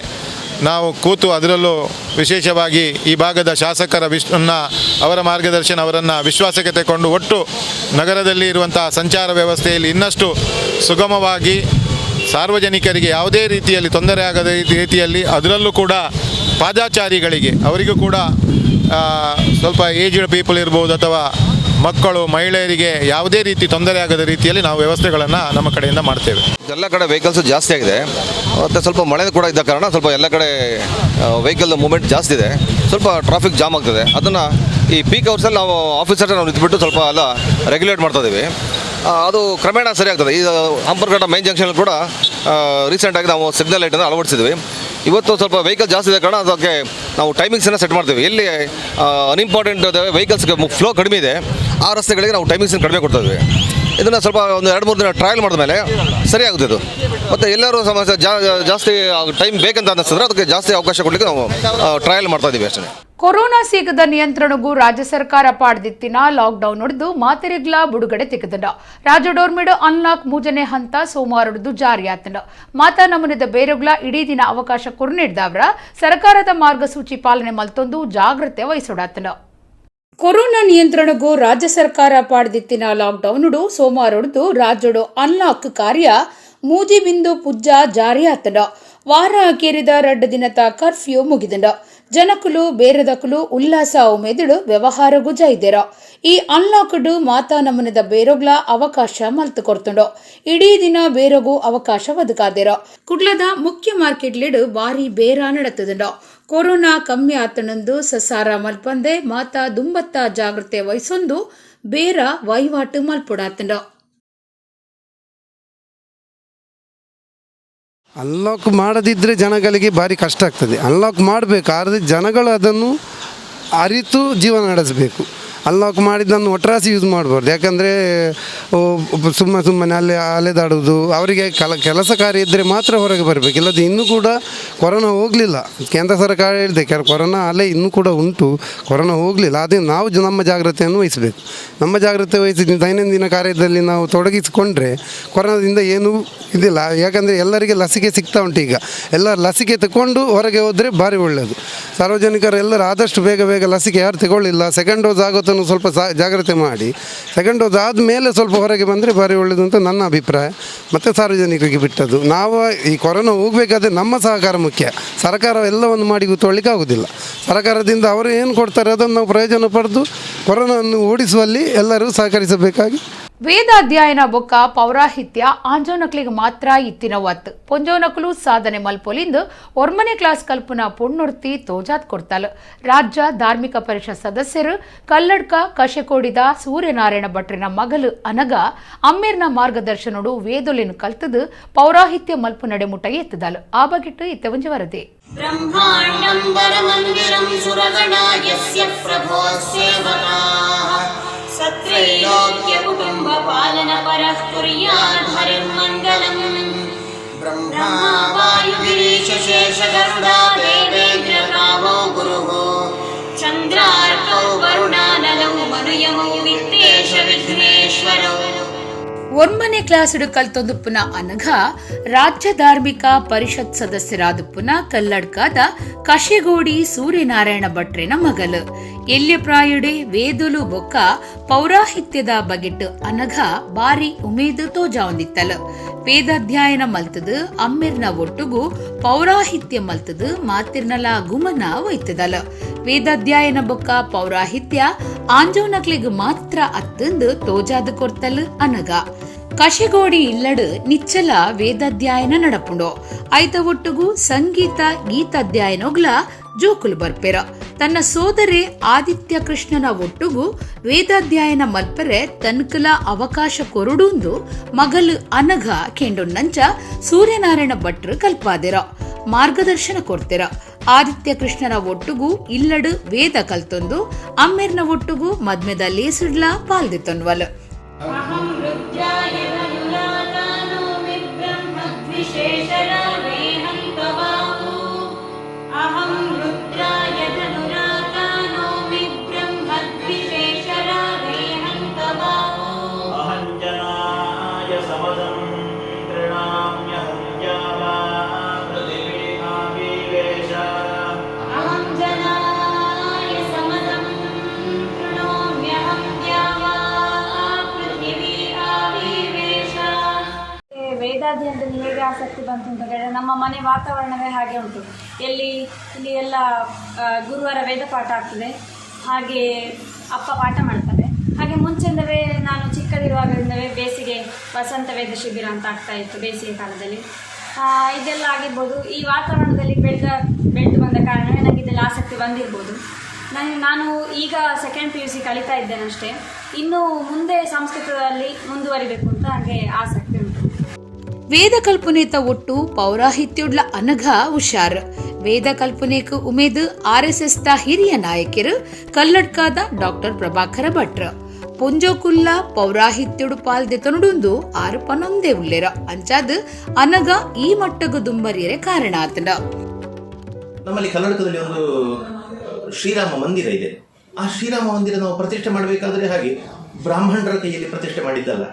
ನಾವು ಕೂತು, ಅದರಲ್ಲೂ ವಿಶೇಷವಾಗಿ ಈ ಭಾಗದ ಶಾಸಕರ ಅವರ ಮಾರ್ಗದರ್ಶನ ಅವರನ್ನು ವಿಶ್ವಾಸಕ್ಕೆ ತೆಗೆದುಕೊಂಡು ಒಟ್ಟು ನಗರದಲ್ಲಿ ಇರುವಂತಹ ಸಂಚಾರ ವ್ಯವಸ್ಥೆಯಲ್ಲಿ ಇನ್ನಷ್ಟು ಸುಗಮವಾಗಿ ಸಾರ್ವಜನಿಕರಿಗೆ ಯಾವುದೇ ರೀತಿಯಲ್ಲಿ ತೊಂದರೆ ಆಗದ ರೀತಿಯಲ್ಲಿ, ಅದರಲ್ಲೂ ಕೂಡ ಪಾದಚಾರಿಗಳಿಗೆ ಅವರಿಗೂ ಕೂಡ ಸ್ವಲ್ಪ ಏಜ್ಡ್ ಪೀಪಲ್ ಇರ್ಬೋದು ಅಥವಾ ಮಕ್ಕಳು ಮಹಿಳೆಯರಿಗೆ ಯಾವುದೇ ರೀತಿ ತೊಂದರೆ ಆಗದ ರೀತಿಯಲ್ಲಿ ನಾವು ವ್ಯವಸ್ಥೆಗಳನ್ನು ನಮ್ಮ ಕಡೆಯಿಂದ ಮಾಡ್ತೇವೆ. ಎಲ್ಲ ಕಡೆ ವೆಹಿಕಲ್ಸು ಜಾಸ್ತಿ ಆಗಿದೆ ಮತ್ತು ಸ್ವಲ್ಪ ಮಳೆ ಕೂಡ ಇದ್ದ ಕಾರಣ ಸ್ವಲ್ಪ ಎಲ್ಲ ಕಡೆ ವೆಹಿಕಲ್ ಮೂವ್ಮೆಂಟ್ ಜಾಸ್ತಿ ಇದೆ. ಸ್ವಲ್ಪ ಟ್ರಾಫಿಕ್ ಜಾಮ್ ಆಗ್ತದೆ. ಅದನ್ನು ಈ ಪೀಕ್ ಅವರ್ಸಲ್ಲಿ ನಾವು ಆಫೀಸರ್ ನಾವು ನಿಂತ್ಬಿಟ್ಟು ಸ್ವಲ್ಪ ಎಲ್ಲ ರೆಗ್ಯುಲೇಟ್ ಮಾಡ್ತಾ ಇದ್ದೀವಿ. ಅದು ಕ್ರಮೇಣ ಸರಿ ಆಗ್ತದೆ. ಈ ಹಂಪರ್ಘಟ್ಟ ಮೈನ್ ಜಂಕ್ಷನ್ ಕೂಡ ರೀಸೆಂಟಾಗಿ ನಾವು ಸಿಗ್ನಲ್ ಲೈಟನ್ನು ಅಳವಡಿಸಿದ್ವಿ. ಇವತ್ತು ಸ್ವಲ್ಪ ವೆಹಿಕಲ್ ಜಾಸ್ತಿ ಇದೆ ಕಾರಣ ಅದಕ್ಕೆ ನಾವು ಟೈಮಿಂಗ್ಸನ್ನು ಸೆಟ್ ಮಾಡ್ತೀವಿ. ಎಲ್ಲಿ ಅನ್ಇಂಪಾರ್ಟೆಂಟ್ ವೆಹಿಕಲ್ಸ್ಗೆ ಫ್ಲೋ ಕಡಿಮೆ ಇದೆ ಆ ರಸ್ತೆಗಳಿಗೆ ನಾವು ಟೈಮಿಂಗ್ಸನ್ನು ಕಡಿಮೆ ಕೊಡ್ತಾ ಇದ್ವಿ. ಇದನ್ನು ಸ್ವಲ್ಪ ಒಂದು 2-3 ದಿನ ಟ್ರಯಲ್ ಮಾಡಿದ ಮೇಲೆ ಸರಿ ಆಗುತ್ತೆ ಇದು. ಮತ್ತು ಎಲ್ಲರೂ ಸಮಸ್ಯೆ ಜಾಸ್ತಿ ಟೈಮ್ ಬೇಕಂತ ಅನ್ನಿಸಿದ್ರೆ ಅದಕ್ಕೆ ಜಾಸ್ತಿ ಅವಕಾಶ ಕೊಡಲಿಕ್ಕೆ ನಾವು ಟ್ರಯಲ್ ಮಾಡ್ತಾ ಇದ್ದೀವಿ ಅಷ್ಟೇ. ಕೊರೋನಾ ಸೀಗದ ನಿಯಂತ್ರಣಗೂ ರಾಜ್ಯ ಸರ್ಕಾರ ಪಾಡ್ದಿತ್ತಿನ ಲಾಕ್ಡೌನ್ ಹೊಡೆದು ಮಾತೆರೆಗ್ಲ ಬುಡುಗಡೆ ತೆಗೆದಂಡ. ರಾಜ್ಯ ಡೋರ್ಮಿಡು ಅನ್ಲಾಕ್ 3ನೇ ಹಂತ ಸೋಮವಾರದ್ದು ಜಾರಿಯಾತಂಡ. ಮಾತಾ ನಮೂನೆದ ಬೇರೆಗ್ಲ ಇಡೀ ದಿನ ಅವಕಾಶ ಕೊರ್ನಿಡ್ದವ್ರ ಸರ್ಕಾರದ ಮಾರ್ಗಸೂಚಿ ಪಾಲನೆ ಮಲ್ತೊಂದು ಜಾಗ್ರತೆ ವಹಿಸೋಡಾತಂಡ. ಕೊರೋನಾ ನಿಯಂತ್ರಣಗೂ ರಾಜ್ಯ ಸರ್ಕಾರ ಪಾಡ್ದಿತ್ತಿನ ಲಾಕ್ಡೌನ್ ಸೋಮವಾರದ್ದು ರಾಜ್ಯಡು ಅನ್ಲಾಕ್ ಕಾರ್ಯ ಮೂಜಿಬಿಂದು ಪುಜ್ಜ ಜಾರಿಯಾತಂಡ. ವಾರ ಅಕೇರಿದ 2 ದಿನದ ಕರ್ಫ್ಯೂ ಮುಗಿದಂಡ. ಜನಕುಲು ಬೇರೆದಕುಲು ಉಲ್ಲಾಸ ಉಮೇದುಡು ವ್ಯವಹಾರಗೂ ಜೈದೇರ. ಈ ಅನ್ಲಾಕ್ಡ್ ಮಾತಾ ನಮೂನೆದ ಬೇರೊಗ್ಲ ಅವಕಾಶ ಮಲ್ತು ಕೊರ್ತುಂಡು. ಇಡೀ ದಿನ ಬೇರಗೂ ಅವಕಾಶ ಒದಗಾದೇರ. ಕುಡ್ಲದ ಮುಖ್ಯ ಮಾರ್ಕೆಟ್ಲಿಡು ಬಾರಿ ಬೇರ ನಡತದಂಡ. ಕೊರೋನಾ ಕಮ್ಮಿ ಆತನಂದು ಸಸಾರ ಮಲ್ಪಂದೆ ಮಾತಾ ದುಂಬತ್ತ ಜಾಗ್ರತೆ ವಹಿಸೊಂದು ಬೇರ ವಹಿವಾಟು ಮಲ್ಪುಡಾತಂಡ. ಅನ್ಲಾಕ್ ಮಾಡದಿದ್ದರೆ ಜನಗಳಿಗೆ ಭಾರಿ ಕಷ್ಟ ಆಗ್ತದೆ. ಅನ್ಲಾಕ್ ಮಾಡಬೇಕು, ಆದರೆ ಜನಗಳು ಅದನ್ನು ಅರಿತು ಜೀವನ ನಡೆಸಬೇಕು. ಅನ್ಲಾಕ್ ಮಾಡಿದ್ದನ್ನು ಒಟ್ರಾಸಿ ಯೂಸ್ ಮಾಡಬಾರ್ದು. ಯಾಕಂದರೆ ಸುಮ್ಮನೆ ಅಲೆದಾಡೋದು, ಅವರಿಗೆ ಕೆಲಸ ಕಾರ್ಯ ಇದ್ದರೆ ಮಾತ್ರ ಹೊರಗೆ ಬರಬೇಕು. ಇಲ್ಲದೆ ಇನ್ನೂ ಕೂಡ ಕೊರೋನಾ ಹೋಗಲಿಲ್ಲ. ಕೇಂದ್ರ ಸರ್ಕಾರ ಹೇಳಿದೆ ಕೊರೋನಾ ಅಲೆ ಇನ್ನೂ ಕೂಡ ಉಂಟು, ಕೊರೋನಾ ಹೋಗಲಿಲ್ಲ. ಅದೇ ನಾವು ನಮ್ಮ ಜಾಗ್ರತೆಯನ್ನು ವಹಿಸಬೇಕು. ನಮ್ಮ ಜಾಗ್ರತೆ ವಹಿಸಿ ದೈನಂದಿನ ಕಾರ್ಯದಲ್ಲಿ ನಾವು ತೊಡಗಿಸಿಕೊಂಡ್ರೆ ಕೊರೋನಾದಿಂದ ಏನೂ ಇದಿಲ್ಲ. ಯಾಕಂದರೆ ಎಲ್ಲರಿಗೆ ಲಸಿಕೆ ಸಿಗ್ತಾ ಉಂಟು. ಈಗ ಎಲ್ಲರೂ ಲಸಿಕೆ ತಗೊಂಡು ಹೊರಗೆ ಹೋದರೆ ಭಾರಿ ಒಳ್ಳೆಯದು. ಸಾರ್ವಜನಿಕರು ಎಲ್ಲರೂ ಆದಷ್ಟು ಬೇಗ ಲಸಿಕೆ ಯಾರು ತಗೊಳ್ಳಿಲ್ಲ, ಸೆಕೆಂಡ್ ಡೋಸ್ ಆಗೋತನ್ನು ಸ್ವಲ್ಪ ಜಾಗ್ರತೆ ಮಾಡಿ, ಸೆಕೆಂಡ್ ಡೋಸ್ ಆದಮೇಲೆ ಸ್ವಲ್ಪ ಹೊರಗೆ ಬಂದರೆ ಭಾರಿ ಒಳ್ಳೆಯದು ಅಂತ ನನ್ನ ಅಭಿಪ್ರಾಯ. ಮತ್ತು ಸಾರ್ವಜನಿಕರಿಗೆ ಬಿಟ್ಟದ್ದು. ನಾವು ಈ ಕೊರೋನಾ ಹೋಗಬೇಕಾದ್ರೆ ನಮ್ಮ ಸಹಕಾರ ಮುಖ್ಯ. ಸರ್ಕಾರ ಎಲ್ಲವನ್ನು ಮಾಡಿ ಕೂತ್ಕೊಳ್ಳಿಕ್ಕೆ ಆಗೋದಿಲ್ಲ. ಸರ್ಕಾರದಿಂದ ಅವರು ಏನು ಕೊಡ್ತಾರೆ ಅದನ್ನು ನಾವು ಪ್ರಯೋಜನ ಪಡೆದು ಕೊರೋನಾವನ್ನು ಓಡಿಸುವಲ್ಲಿ ಎಲ್ಲರೂ ಸಹಕರಿಸಬೇಕಾಗಿ. ವೇದಾಧ್ಯಯನ ಬೊಕ್ಕ ಪೌರಾಹಿತ್ಯ ಆಂಜೋನಕ್ಲಿಗೆ ಮಾತ್ರ ಇತ್ತಿನ ಒತ್ತು ಪೊಂಜೋನಕಲು ಸಾಧನೆ ಮಲ್ಪೊಲಿಂದು 1ನೇ ಕ್ಲಾಸ್ ಕಲ್ಪನ ಪುಣ್ಣೊಡ್ತಿ ತೋಜಾತ್ ಕೊಡ್ತಾಲು. ರಾಜ್ಯ ಧಾರ್ಮಿಕ ಪರಿಷತ್ ಸದಸ್ಯರು ಕಲ್ಲಡ್ಕ ಕಶೆಕೋಡಿದ ಸೂರ್ಯನಾರಾಯಣ ಭಟ್ರಿನ ಮಗಲು ಅನಗ ಅಮ್ಮೀರ್ನ ಮಾರ್ಗದರ್ಶನೋಡು ವೇದೊಲಿನ ಕಲ್ತದು ಪೌರಾಹಿತ್ಯ ಮಲ್ಪು ನಡೆಮುಟ ಎತ್ತದಾಲು. ಆ ಬಗೆಟ್ಟು ಇತ್ತೆ ಒಂಜಿ ವರದಿ. ಬ್ರಹ್ಮಾಂಡಂ ವರಮಂದಿರಂ ಸುರಗಣಾಯಸ್ಯ ಪ್ರಭೋ ಸೇವಕಾಃ ಸತ್ರೈಲೋಕ್ಯ ಕುಟುಂಬ ಪಾಲನ ಪರಃ ಕುರ್ಯಾತ್ ಹರಿರ್ಮಂಗಲಂ. ಬ್ರಹ್ಮಾ ವಾಯು ಗಿರೀಶ ಶೇಷ ಗರುಡಾ ದೇವೇಂದ್ರ ಕಾಮೋ ಗುರುಃ ಚಂದ್ರಾರ್ಕೌ ವರುಣಾನಲೌ ಮನುಯಮೌ ವಿತ್ತೇಶ ವಿಘ್ನೇಶ್ವರೌ. 1ನೇ ಕ್ಲಾಸ್ಡು ಕಲ್ತೊಂದುಪ್ಪುನ ಅನಘ ರಾಜ್ಯ ಧಾರ್ಮಿಕ ಪರಿಷತ್ ಸದಸ್ಯರಾದುಪ್ಪುನ ಕಲ್ಲಡ್ಕಾದ ಕಶೆಗೋಡಿ ಸೂರ್ಯನಾರಾಯಣ ಭಟ್ರಿನ ಮಗಲು. ಎಲ್ಯ ಪ್ರಾಯುಡೆ ವೇದೊಲು ಬೊಕ್ಕ ಪೌರಾಹಿತ್ಯದ ಬಗೆಟ್ಟು ಅನಘ ಬಾರಿ ಉಮೇದು ತೋಜಾ ಹೊಂದಿತ್ತಲು. ವೇದಾಧ್ಯಯನ ಮಲ್ತದು ಅಮ್ಮಿರ್ನ ಒಟ್ಟುಗು ಪೌರಾಹಿತ್ಯ ಮಲ್ತದು ಮಾತಿರ್ನಲ ಗುಮನ ಒಯ್ತದಲು. ವೇದಾಧ್ಯಯನ ಬೊಕ್ಕ ಪೌರಾಹಿತ್ಯ ಆಂಜೋನಕ್ಲಿಗ್ ಮಾತ್ರ ಅತ್ತಂದು ತೋಜಾದು ಕೊರ್ತಲು ಅನಗ. ಕಶೆಗೋಡಿ ಇಲ್ಲಡು ನಿಚ್ಚಲ ವೇದಾಧ್ಯಯನ ನಡಪುಂಡು. ಐತ ಒಟ್ಟುಗು ಸಂಗೀತ ಗೀತಾಧ್ಯಯನೊಗ್ಲ ಜೋಕುಲು ಬರ್ಪೆರ. ತನ್ನ ಸೋದರಿ ಆದಿತ್ಯ ಕೃಷ್ಣನ ಒಟ್ಟುಗು ವೇದಾಧ್ಯಯನ ಮಲ್ಪರೆ ತನ್ಕಲ ಅವಕಾಶ ಕೊರಡುಂದು ಮಗಲು ಅನಘ ಕೆಂಡುನ್ನಂಚ ಸೂರ್ಯನಾರಾಯಣ ಭಟ್ರು ಕಲ್ಪಾದಿರ ಮಾರ್ಗದರ್ಶನ ಕೊಡ್ತಿರ. ಆದಿತ್ಯ ಕೃಷ್ಣನ ಒಟ್ಟುಗು ಇಲ್ಲಡು ವೇದ ಕಲ್ತೊಂದು ಅಮ್ಮೆರ್ನ ಒಟ್ಟುಗು ಮದ್ಮೆದ ಲೇಸಿಡ್ಲ ಪಾಲ್ದಿತ್ತೊನ್ವಲ್. ಅಹಂ ರುದ್ರಾಯ ಧನುರಾಧಾನೋಮಿ ಬ್ರಹ್ಮದ್ವಿಶೇಷರಾವೇಹಂ ತವಾಹು. ಅಹಂ ರುದ್ರಾಯ ಧನುರಾಧಾನೋಮಿ ಬ್ರಹ್ಮದ್ವಿಶೇಷರಾವೇಹಂ ತವಾಹು. ಅಹಂ ಜನಾಯ ಸಮದಂ ತೃಣಾಮ್ಯಹಂ ಜಾವಾ ಪೃಥಿವೀ ಆವಿವೇಶ. ಅಹಂ ಜನಾಯ ಸಮದಂ ತೃಣೋಮ್ಯಹಂ ದ್ಯಾವಾ ಪೃಥಿವೀ ಆವಿವೇಶ. ವೇದಾಧ್ಯಯನದಲ್ಲಿ ಹೇಗೆ ಆಸಕ್ತಿ ಬಂತು ಅಂತ ಹೇಳಿದ್ರೆ, ನಮ್ಮ ಮನೆ ವಾತಾವರಣವೇ ಹಾಗೆ ಉಂಟು. ಇಲ್ಲಿ ಎಲ್ಲ ಗುರುವಾರ ವೇದ ಪಾಠ ಆಗ್ತದೆ, ಹಾಗೆ ಅಪ್ಪ ಪಾಠ ಮಾಡ್ತಾರೆ. ಹಾಗೆ ಮುಂಚೆಯಿಂದವೇ ನಾನು ಚಿಕ್ಕದಿರುವಾಗಲಿಂದವೇ ಬೇಸಿಗೆ ವಸಂತ ವೇದ ಶಿಬಿರ ಅಂತ ಆಗ್ತಾ ಇತ್ತು ಬೇಸಿಗೆ ಕಾಲದಲ್ಲಿ. ಇದೆಲ್ಲ ಆಗಿರ್ಬೋದು. ಈ ವಾತಾವರಣದಲ್ಲಿ ಬೆಳೆದು ಬಂದ ಕಾರಣವೇ ನನಗೆ ಇದೆಲ್ಲ ಆಸಕ್ತಿ ಬಂದಿರ್ಬೋದು. ನಾನು ಈಗ ಸೆಕೆಂಡ್ PUC ಕಲಿತಾ ಇದ್ದೇನೆ ಅಷ್ಟೇ. ಇನ್ನು ಮುಂದೆ ಸಂಸ್ಕೃತದಲ್ಲಿ ಮುಂದುವರಿಬೇಕು ಅಂತ ನನಗೆ ಆಸಕ್ತಿ ಉಂಟು. ವೇದ ಕಲ್ಪನೆತ ಒಟ್ಟು ಪೌರಾಹಿತ್ಯುಡ್ಲ ಅನಘ ಹುಷಾರ್. ವೇದ ಕಲ್ಪನೆಕ್ ಉಮೇದು RSS ದ ಹಿರಿಯ ನಾಯಕರು ಕಲ್ಲಡ್ಕಾದ ಡಾಕ್ಟರ್ ಪ್ರಭಾಕರ ಭಟ್ರ ಪೊಂಜೋಕುಲ್ಲ ಪೌರಾಹಿತ್ಯುಡು ಪಾಲ್ದೆತನುಡುಂದು 6 ಉಲ್ಲೇರ ಅಂಚಾದ್ ಅನಘ ಈ ಮಟ್ಟಗು ದುಂಬರಿಯರೆ ಕಾರಣ ಆತನ. ನಮ್ಮಲ್ಲಿ ಕಲ್ಲಡ್ಕದಲ್ಲಿ ಒಂದು ಶ್ರೀರಾಮ ಮಂದಿರ ಇದೆ. ಆ ಶ್ರೀರಾಮ ಮಂದಿರ ನಾವು ಪ್ರತಿಷ್ಠೆ ಮಾಡಬೇಕಾದ್ರೆ ಹಾಗೆ ಬ್ರಾಹ್ಮಣರ ಕೈಯಲ್ಲಿ ಪ್ರತಿಷ್ಠೆ ಮಾಡಿದ್ದಲ್ಲ.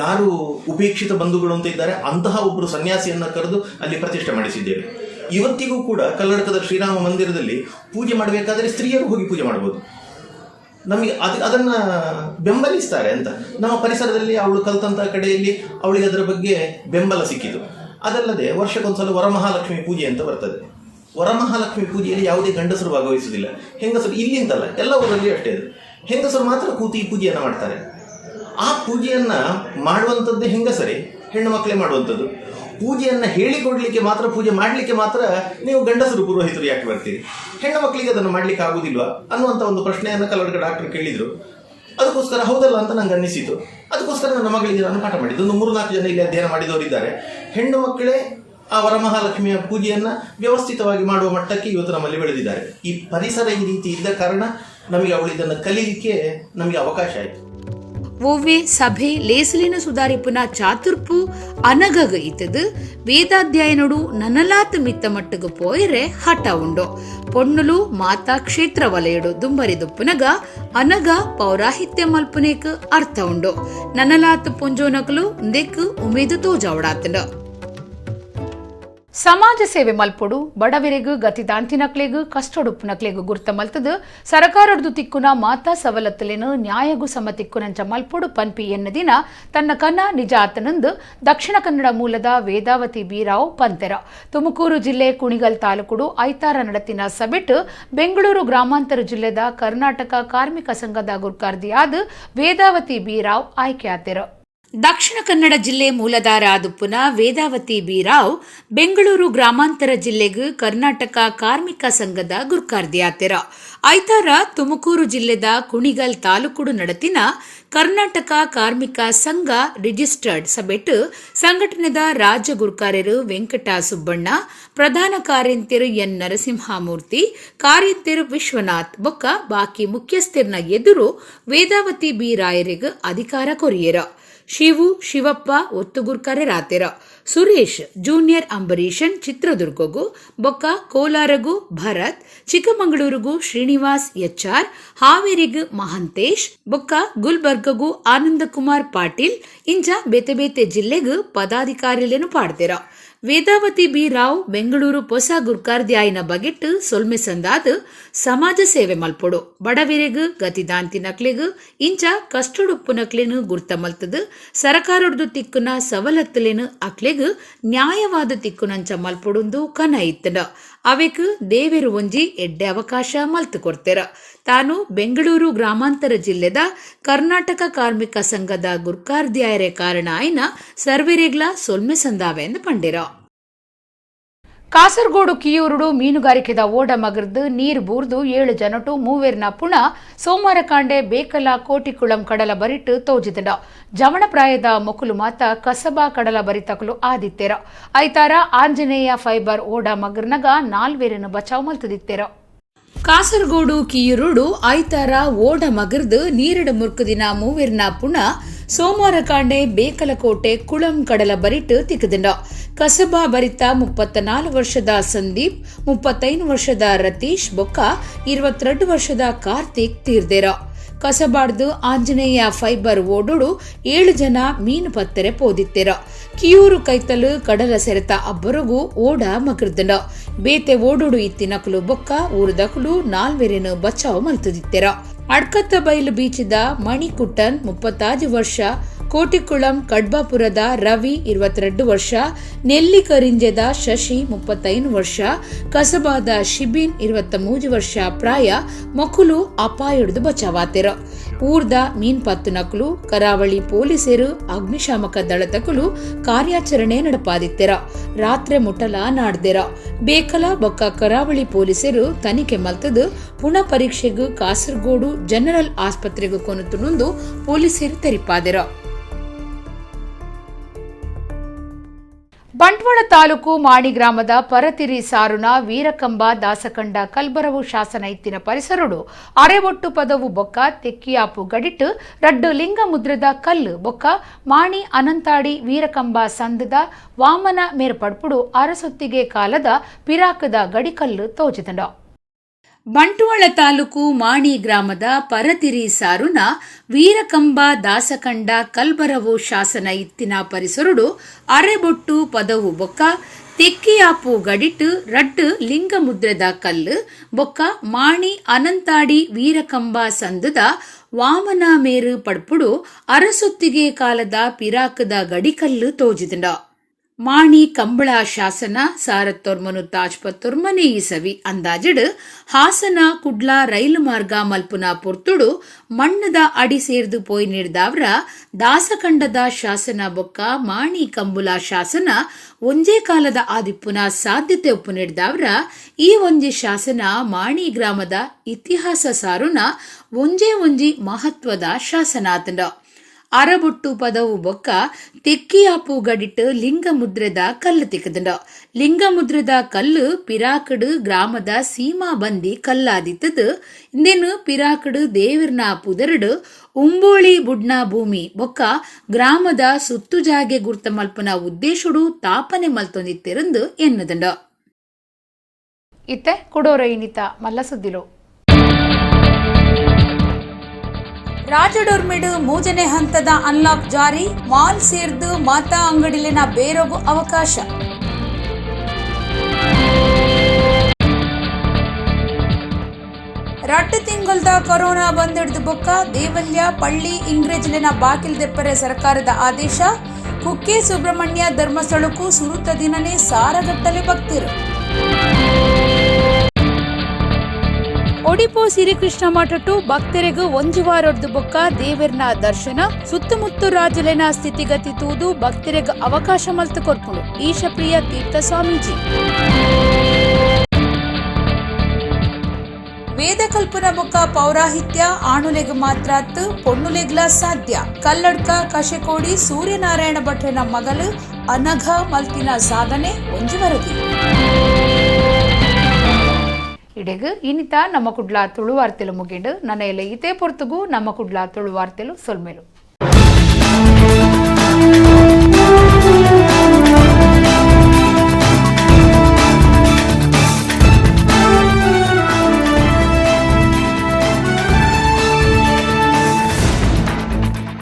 ಯಾರು ಉಪೇಕ್ಷಿತ ಬಂಧುಗಳು ಅಂತ ಇದ್ದಾರೆ ಅಂತಹ ಒಬ್ಬರು ಸನ್ಯಾಸಿಯನ್ನು ಕರೆದು ಅಲ್ಲಿ ಪ್ರತಿಷ್ಠೆ ಮಾಡಿಸಿದ್ದೇವೆ. ಇವತ್ತಿಗೂ ಕೂಡ ಕಲ್ಲಡ್ಕದ ಶ್ರೀರಾಮ ಮಂದಿರದಲ್ಲಿ ಪೂಜೆ ಮಾಡಬೇಕಾದ್ರೆ ಸ್ತ್ರೀಯರು ಹೋಗಿ ಪೂಜೆ ಮಾಡ್ಬೋದು. ನಮಗೆ ಅದನ್ನು ಬೆಂಬಲಿಸ್ತಾರೆ ಅಂತ. ನಮ್ಮ ಪರಿಸರದಲ್ಲಿ ಅವಳು ಕಲ್ತಂಥ ಕಡೆಯಲ್ಲಿ ಅವಳಿಗೆ ಅದರ ಬಗ್ಗೆ ಬೆಂಬಲ ಸಿಕ್ಕಿತು. ಅದಲ್ಲದೆ ವರ್ಷಕ್ಕೊಂದ್ಸಲ ವರಮಹಾಲಕ್ಷ್ಮಿ ಪೂಜೆ ಅಂತ ಬರ್ತದೆ. ವರಮಹಾಲಕ್ಷ್ಮಿ ಪೂಜೆಯಲ್ಲಿ ಯಾವುದೇ ಗಂಡಸರು ಭಾಗವಹಿಸುವುದಿಲ್ಲ. ಹೆಂಗಸರು ಇಲ್ಲಿಂದಲ್ಲ, ಎಲ್ಲ ಊರಲ್ಲಿ ಅಷ್ಟೇ ಅದು. ಹೆಂಗಸರು ಮಾತ್ರ ಕೂತು ಈ ಪೂಜೆಯನ್ನು ಮಾಡ್ತಾರೆ. ಆ ಪೂಜೆಯನ್ನು ಮಾಡುವಂಥದ್ದೇ ಹೆಂಗಸರೇ, ಹೆಣ್ಣು ಮಕ್ಕಳೇ ಮಾಡುವಂಥದ್ದು. ಪೂಜೆಯನ್ನು ಹೇಳಿಕೊಡ್ಲಿಕ್ಕೆ ಮಾತ್ರ, ಪೂಜೆ ಮಾಡಲಿಕ್ಕೆ ಮಾತ್ರ ನೀವು ಗಂಡಸರು ಪುರೋಹಿತರು ಯಾಕೆ ಬರ್ತೀರಿ? ಹೆಣ್ಣು ಮಕ್ಕಳಿಗೆ ಅದನ್ನು ಮಾಡಲಿಕ್ಕೆ ಆಗುವುದಿಲ್ವಾ ಅನ್ನುವಂಥ ಒಂದು ಪ್ರಶ್ನೆಯನ್ನು ಕಲ್ಲಡ್ಕ ಡಾಕ್ಟರ್ ಕೇಳಿದರು. ಅದಕ್ಕೋಸ್ಕರ ಹೌದಲ್ಲ ಅಂತ ನಂಗೆ ಅನ್ನಿಸಿತು. ಅದಕ್ಕೋಸ್ಕರ ನನ್ನ ಮಗಳಿಗೆ ನಾನು ಪಾಠ ಮಾಡಿದ್ದು. ಒಂದು 3-4 ಜನ ಇಲ್ಲಿ ಅಧ್ಯಯನ ಮಾಡಿದವರಿದ್ದಾರೆ. ಹೆಣ್ಣು ಮಕ್ಕಳೇ ಆ ವರಮಹಾಲಕ್ಷ್ಮಿಯ ಪೂಜೆಯನ್ನು ವ್ಯವಸ್ಥಿತವಾಗಿ ಮಾಡುವ ಮಟ್ಟಕ್ಕೆ ಇವತ್ತು ನಮ್ಮಲ್ಲಿ ಬೆಳೆದಿದ್ದಾರೆ. ಈ ಪರಿಸರ ಈ ರೀತಿ ಇದ್ದ ಕಾರಣ ನಮಗೆ ಅವಳು ಇದನ್ನು ಕಲೀಲಿಕ್ಕೆ ನಮಗೆ ಅವಕಾಶ ಆಯಿತು. ಒವ್ವೆ ಸಭೆ ಲೇಸಲಿನ ಸುಧಾರಿಪುನ ಚಾತುರ್ಪು ಅನಗಗ ಇತ್ತದು ವೇದಾಧ್ಯಯನಡು ನನಲಾತ್ ಮಿತ್ತ ಮಟ್ಟಗು ಪೋಯರೆ ಹಠ ಉಂಡು. ಪೊಣ್ಣುಲು ಮಾತಾ ಕ್ಷೇತ್ರ ವಲಯಡು ದುಂಬರಿದುಪ್ಪುನಗ ಅನಗ ಪೌರಾಹಿತ್ಯ ಮಲ್ಪನೇಕ್ ಅರ್ಥ ಉಂಡು. ನನಲಾತ್ ಪೊಂಜೋನಕಲು ದೆಕ್ ಉಮೇದು ತೋಜಾವಡಾತಂಡ. ಸಮಾಜ ಸೇವೆ ಮಲ್ಪೊಡು ಬಡವರಿಗೂ ಗತಿದಾಂತಿನಕ್ಲೆಗೂ ಕಷ್ಟೊಡುಪ್ಪುನಕ್ಲೆಗೂ ಗುರ್ತ ಮಲ್ತದು ಸರಕಾರದ್ದು ತಿಕ್ಕುನ ಮಾತಾ ಸವಲತ್ತಲೇನು ನ್ಯಾಯಗೂ ಸಮ ತಿಕ್ಕುನಂಚ ಮಲ್ಪೊಡು ಪನ್ಪಿ ಎನ್ನದಿನ ತನ್ನ ಕನ್ನ ನಿಜ ಆತನಂದು ದಕ್ಷಿಣ ಕನ್ನಡ ಮೂಲದ ವೇದಾವತಿ ಬೀರಾವ್ ಪಂತೆರ ತುಮಕೂರು ಜಿಲ್ಲೆ ಕುಣಿಗಲ್ ತಾಲೂಕುಡು ಐತಾರ ನಡತಿನ ಸಭೆಟ್ಟು ಬೆಂಗಳೂರು ಗ್ರಾಮಾಂತರ ಜಿಲ್ಲೆದ ಕರ್ನಾಟಕ ಕಾರ್ಮಿಕ ಸಂಘದ ಗುರ್ಕಾರ್ದಿಯಾದ ವೇದಾವತಿ ಬೀರಾವ್ ಆಯ್ಕೆ ಆತೆರ. ದಕ್ಷಿಣ ಕನ್ನಡ ಜಿಲ್ಲೆ ಮೂಲದಾರಾದುಪ್ಪುನ ವೇದಾವತಿ ಬೀರಾವ್ ಬೆಂಗಳೂರು ಗ್ರಾಮಾಂತರ ಜಿಲ್ಲೆಗೂ ಕರ್ನಾಟಕ ಕಾರ್ಮಿಕ ಸಂಘದ ಗುರ್ಕಾರ್ದಿಯಾತೆರ. ಐತಾರ ತುಮಕೂರು ಜಿಲ್ಲೆದ ಕುಣಿಗಲ್ ತಾಲೂಕುಡು ನಡತಿನ ಕರ್ನಾಟಕ ಕಾರ್ಮಿಕ ಸಂಘ ರಿಜಿಸ್ಟರ್ಡ್ ಸಭೆಟ್ಟು ಸಂಘಟನೆದ ರಾಜ್ಯ ಗುರ್ಕಾರ್ಯರು ವೆಂಕಟ ಸುಬ್ಬಣ್ಣ, ಪ್ರಧಾನ ಕಾರ್ಯಂತ್ಯರು ಎನ್ ನರಸಿಂಹಮೂರ್ತಿ, ಕಾರ್ಯಂತ್ಯರು ವಿಶ್ವನಾಥ್ ಬೊಕ್ಕ ಬಾಕಿ ಮುಖ್ಯಸ್ಥರ್ನ ಎದುರು ವೇದಾವತಿ ಬೀರಾಯರಿಗೂ ಅಧಿಕಾರ ಕೊರಿಯರ. ಶಿವು ಶಿವಪ್ಪ ಒತ್ತುಗುರ್ಕರೆರಾತೆರ. ಸುರೇಶ್ ಜೂನಿಯರ್ ಅಂಬರೀಷನ್ ಚಿತ್ರದುರ್ಗಗೂ ಬೊಕ್ಕ ಕೋಲಾರಗೂ ಭರತ್, ಚಿಕ್ಕಮಗಳೂರಿಗೂ ಶ್ರೀನಿವಾಸ್ HR, ಹಾವೇರಿಗೂ ಮಹಂತೇಶ್ ಬೊಕ್ಕ ಗುಲ್ಬರ್ಗಗೂ ಆನಂದಕುಮಾರ್ ಪಾಟೀಲ್ ಇಂಚ ಬೇತೆ ಬೇತೆ ಜಿಲ್ಲೆಗೂ ಪದಾಧಿಕಾರಿಲೇನು ಪಾಡ್ತೆರ. ವೇದಾವತಿ ಬಿ ರಾವ್ ಬೆಂಗಳೂರು ಹೊಸ ಗುರ್ಕಾರ್ದ್ಯಾಯಿನ ಬಗೆಟ್ಟು ಸೊಲ್ಮೆ ಸಂದಾದ ಸಮಾಜ ಸೇವೆ ಮಲ್ಪೊಡು ಬಡವಿರೆಗು ಗತಿದಾಂತಿನಕ್ಲೆಗು ಇಂಚ ಕಷ್ಟುಡುಪ್ಪುನಕ್ಲೆನು ಗುರ್ತ ಮಲ್ತದು ಸರಕಾರದ್ದು ತಿಕ್ಕುನ ಸವಲತ್ತುಲೆನು ಅಕ್ಲೆಗು ನ್ಯಾಯವಾದ ತಿಕ್ಕುನಂಚ ಮಲ್ಪೊಡುಂದು ಕನ ಇತ್ತನ ಅವೆಕ್ ದೇವೇರು ಒಂಜಿ ಎಡ್ಡೆ ಅವಕಾಶ ಮಲ್ತು ಕೊಡ್ತೆರ. ತಾನು ಬೆಂಗಳೂರು ಗ್ರಾಮಾಂತರ ಜಿಲ್ಲೆದ ಕರ್ನಾಟಕ ಕಾರ್ಮಿಕ ಸಂಘದ ಗುರ್ಕಾರ್ದ್ಯಾಯರೆ ಕಾರಣ ಆಯ್ನ ಸರ್ವೆರೆಗ್ಲ ಸೊಲ್ಮೆ ಸಂದಾವೆ ಎಂದು ಪಂಡಿರ. ಕಾಸರಗೋಡು ಕಿಯೂರುಡು ಮೀನುಗಾರಿಕೆದ ಓಡ ಮಗರ್ದು ನೀರು ಬೂರ್ದು 7 ಜನಟು ಮೂವೇರ್ನ ಪುಣ ಸೋಮವಾರ ಕಾಂಡೆ ಬೇಕಲ ಕೋಟಿಕುಳಂ ಕಡಲ ಬರಿಟ್ಟು ತೋಜಿದಂಡ ಜವಣಪ್ರಾಯದ ಮೊಕುಲು ಮಾತ ಕಸಬಾ ಕಡಲ ಬರಿತಕಲು ಆದಿತ್ತೆರ ಐತಾರ ಆಂಜನೇಯ ಫೈಬರ್ ಓಡ ಮಗರ್ನಗ 4 ಬಚಾವ್ ಮಲ್ತದಿತ್ತೆರ. ಕಾಸರಗೋಡು ಕಿಯೂರುಡು ಐತಾರ ಓಡ ಮಗರ್ದು ನೀರಡ ಮುರ್ಕುದಿನ ಮೂವೇರ್ನ ಪುಣ ಸೋಮವಾರ ಕಾಂಡೆ ಬೇಕಲಕೋಟೆ ಕುಳಂ ಕಡಲ ಬರಿಟ್ಟು ತಿಕ್ಕದಿಂಡ ಕಸಬಾ ಬರಿತ 34 ವರ್ಷದ ಸಂದೀಪ್, 35 ವರ್ಷದ ರತೀಶ್ ಬೊಕ್ಕ 22 ವರ್ಷದ ಕಾರ್ತಿಕ್ ತೀರ್ದೇರ. ಕಸಬಾಡ್ದು ಆಂಜನೇಯ ಫೈಬರ್ ಓಡೋಡು 7 ಜನ ಮೀನು ಪತ್ತೆರೆ ಪೋದಿತ್ತೆರ. ಕಿಯೂರು ಕೈತಲು ಕಡಲ ಸೆರೆತ ಅಬ್ಬರಿಗೂ ಓಡ ಮಗರ್ದಂಡ ಬೇತೆ ಓಡೋಡು ಇತ್ತಿನಕಲು ಬೊಕ್ಕ ಊರದಕಲು 4 ಬಚಾವ್ ಮಲ್ತದಿತ್ತೆರ. ಅಡ್ಕತ್ತ ಬೈಲು ಬೀಚಿದ ಮಣಿಕುಟ್ಟನ್ 36 ವರ್ಷ, ಕೋಟಿಕುಳಂ ಕಡ್ಬಾಪುರದ ರವಿ 22 ವರ್ಷ, ನೆಲ್ಲಿಕರಿಂಜೆದ ಶಶಿ 35 ವರ್ಷ, ಕಸಬಾದ ಶಿಬಿನ್ 23 ವರ್ಷ ಪ್ರಾಯ ಮೊಕುಲು ಅಪಾಯಡ್ದು ಬಚಾವಾತೆರ. ಊರ್ದ ಮೀನ್ ಪತ್ತು ನಕಲು ಕರಾವಳಿ ಪೊಲೀಸರು ಅಗ್ನಿಶಾಮಕ ದಳತಕಲು ಕಾರ್ಯಾಚರಣೆ ನಡಪಾದಿತ್ತೆರ. ರಾತ್ರಿ ಮುಟ್ಟಲ ನಾಡ್ದೆರ ಬೇಕಲ ಬೊಕ್ಕ ಕರಾವಳಿ ಪೊಲೀಸರು ತನಿಖೆ ಮಲ್ತದು ಪುಣ ಪರೀಕ್ಷೆಗೂ ಕಾಸರಗೋಡು ಜನರಲ್ ಆಸ್ಪತ್ರೆಗೂ ಕೊನುತುನುಂದು ಪೊಲೀಸರು ತೆರಿಪಾದೆರ. ಬಂಟ್ವಾಳ ತಾಲೂಕು ಮಾಣಿ ಗ್ರಾಮದ ಪರತಿರಿ ಸಾರುನ ವೀರಕಂಬ ದಾಸಕಂಡ ಕಲ್ಬರವು ಶಾಸನ ಇತ್ತಿನ ಪರಿಸರಡು ಅರೆಬೊಟ್ಟು ಪದವು ಬೊಕ್ಕ ತೆಕ್ಕಿಯಾಪು ಗಡಿಟ್ಟು ರಡ್ಡು ಲಿಂಗ ಮುದ್ರದ ಕಲ್ಲು ಬೊಕ್ಕ ಮಾಣಿ ಅನಂತಾಡಿ ವೀರಕಂಬ ಸಂದದ ವಾಮನ ಮೇರ್ಪಡ್ಪುಡು ಅರಸೊತ್ತಿಗೆ ಕಾಲದ ಪಿರಾಕದ ಗಡಿಕಲ್ಲು ತೋಜಿದಂಡ. ಬಂಟ್ವಾಳ ತಾಲೂಕು ಮಾಣಿ ಗ್ರಾಮದ ಪರತಿರಿ ಸಾರುನ ವೀರಕಂಬ ದಾಸಕಂಡ ಕಲ್ಬರವು ಶಾಸನ ಇತ್ತಿನ ಪರಿಸರಡು ಅರೆಬೊಟ್ಟು ಪದವು ಬೊಕ್ಕ ತೆಕ್ಕಿಯಾಪು ಗಡಿಟ್ಟು ರಡ್ಡು ಲಿಂಗ ಮುದ್ರದ ಕಲ್ಲು ಬೊಕ್ಕ ಮಾಣಿ ಅನಂತಾಡಿ ವೀರಕಂಬ ಸಂದದ ವಾಮನ ಮೇರು ಪಡ್ಪುಡು ಅರಸೊತ್ತಿಗೆ ಕಾಲದ ಪಿರಾಕದ ಗಡಿಕಲ್ಲು ತೋಜಿದಂಡ. ಮಾಣಿ ಕಂಬಳ ಶಾಸನ 1949 ಈಸವಿ ಅಂದಾಜಡು ಹಾಸನ ಕುಡ್ಲ ರೈಲು ಮಾರ್ಗ ಮಲ್ಪುನ ಪೊರ್ತುಡು ಮಣ್ಣದ ಅಡಿ ಸೇರ್ದು ಪೋಯ್ ನೀಡ್ದಾವ್ರ ದಾಸಕಂಡದ ಶಾಸನ ಬೊಕ್ಕ ಮಾಣಿ ಕಂಬುಲ ಶಾಸನ ಒಂಜೇ ಕಾಲದ ಆದಿಪ್ಪುನ ಸಾಧ್ಯತೆ ಒಪ್ಪು ನೀಡ್ದಾವ್ರ ಈ ಒಂಜಿ ಶಾಸನ ಮಾಣಿ ಗ್ರಾಮದ ಇತಿಹಾಸ ಸಾರುನ ಒಂಜಿ ಮಹತ್ವದ ಶಾಸನ ಆತಂಡ. ಅರಬೊಟ್ಟು ಪದವು ಬೊಕ್ಕ ತೆಕ್ಕಿಯಾಪು ಗಡಿಟ್ಟು ಲಿಂಗ ಮುದ್ರದ ಕಲ್ಲು ತಿಕ್ಕದಂಡ. ಲಿಂಗ ಮುದ್ರದ ಕಲ್ಲು ಪಿರಾಕಡು ಗ್ರಾಮದ ಸೀಮಾ ಬಂದಿ ಕಲ್ಲಾದಿತ್ತದು. ಇಂದೇನು ಪಿರಾಕಡು ದೇವಿರ್ನ ಪುದರಡು ಉಂಬೋಳಿ ಬುಡ್ನ ಭೂಮಿ ಬೊಕ್ಕ ಗ್ರಾಮದ ಸುತ್ತು ಜಾಗೆ ಗುರ್ತ ಮಲ್ಪನ ಉದ್ದೇಶುಡು ತಾಪನೆ ಮಲ್ತೊಂದಿತ್ತೆರಂದು ಎನ್ನದಂಡ. ಇತ್ತೆ ಕುಡೋರ ಇನಿತ ಮಲ್ಲ ಸುದ್ದಿಲು. ರಾಜಡೋರ್ಮೆಡು 3ನೇ ಹಂತದ ಅನ್ಲಾಕ್ ಜಾರಿ, ಮಾಲ್ ಸೇರ್ದು ಮಾತಾ ಅಂಗಡಿಲಿನ ಬೇರೋಗು ಅವಕಾಶ. ರಟ್ಟು ತಿಂಗಳದ ಕೊರೋನಾ ಬಂದಿಡ್ದು ಬೊಕ್ಕ ದೇವಲ್ಯ ಪಳ್ಳಿ ಇಂಗ್ರೇಜ್ಲಿನ ಬಾಕಿಲ್ ದೆಪ್ಪರೆ ಸರ್ಕಾರದ ಆದೇಶ. ಕುಕ್ಕೆ ಸುಬ್ರಹ್ಮಣ್ಯ ಧರ್ಮಸ್ಥಳಕ್ಕೂ ಸುರುತ್ತ ದಿನನೇ ಸಾರಗಟ್ಟಲೆ ಭಕ್ತರು. ಒಡಿಪೋ ಸಿರಿಕೃಷ್ಣ ಮಠಟು ಭಕ್ತರಿಗೂ ಒಂಜುವಾರೊಡ್ದು ಬೊಕ್ಕ ದೇವರ್ನ ದರ್ಶನ, ಸುತ್ತಮುತ್ತ ರಾಜಲಿನ ಸ್ಥಿತಿಗತಿ ತೂದು ಭಕ್ತರಿಗೂ ಅವಕಾಶ ಮಲ್ತು ಕೊರ್ಪುಡು ಈಶಪ್ರಿಯ ತೀರ್ಥ ಸ್ವಾಮೀಜಿ. ವೇದ ಕಲ್ಪನ ಬೊಕ್ಕ ಪೌರಾಹಿತ್ಯ ಆಣುಲೆಗ್ ಮಾತ್ರಾತ್ ಪೊಣ್ಣುಲೆಗ್ಲ ಸಾಧ್ಯ. ಕಲ್ಲಡ್ಕ ಕಶೆಕೋಡಿ ಸೂರ್ಯನಾರಾಯಣ ಭಟ್ರನ ಮಗಲು ಅನಘ ಮಲ್ತಿನ ಸಾಧನೆ ಒಂಜಿ ವರದಿ. ಇಡೆಗು ಇನ್ನಿತ ನಮ್ಮ ಕುಡ್ಲ ತುಳು ವಾರ್ತೆಲು ಮುಗಿಂಡು ನನ್ನ ಎಲ್ಲ ಇತೇ ಪೊರ್ತುಗು ನಮ್ಮ ಕುಡ್ಲ ತುಳು ವಾರ್ತೆಲು ಸೊಲ್ಮೇಲು.